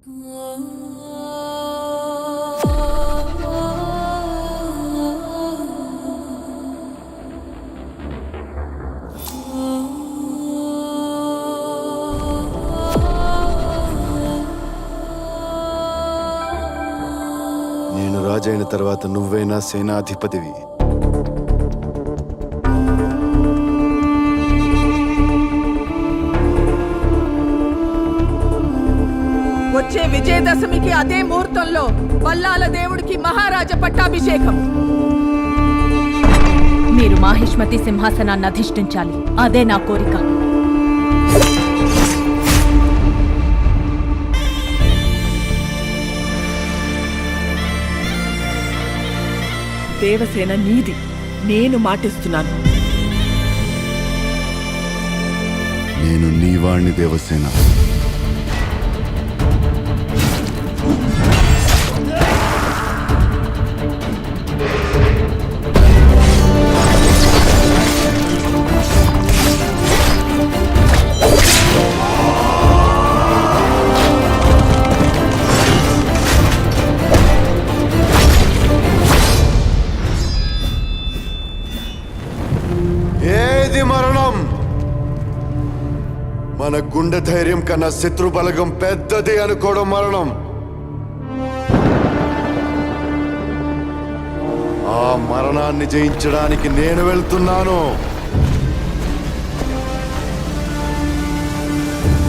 నేను రాజైన తర్వాత నువ్వైనా సేనాధిపతివి. వచ్చే విజయదశమికి అదే ముహూర్తంలో వల్లాల దేవుడికి మహారాజ పట్టాభిషేకం. మీరు మాహిష్మతి సింహాసనాన్ని అధిష్ఠించాలి. అదే నా కోరిక. దేవసేన నీది, నేను మాటిస్తున్నాను. నేను నీవాణ్ణి దేవసేన. ఏది మరణం? మన గుండె ధైర్యం కన్నా శత్రు బలగం పెద్దది అనుకోవడం మరణం. ఆ మరణాన్ని జయించడానికి నేను వెళ్తున్నాను.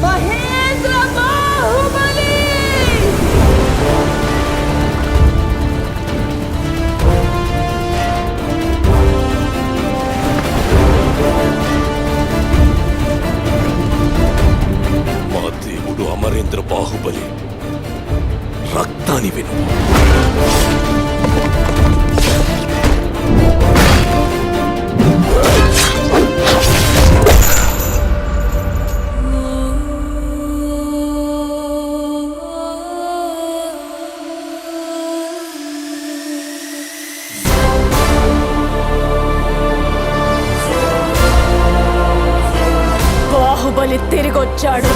మహేంద్ర బాహుబలి! మా దేవుడు అమరేంద్ర బాహుబలి రక్తాన్ని విను. బాహుబలి తిరిగొచ్చాడు.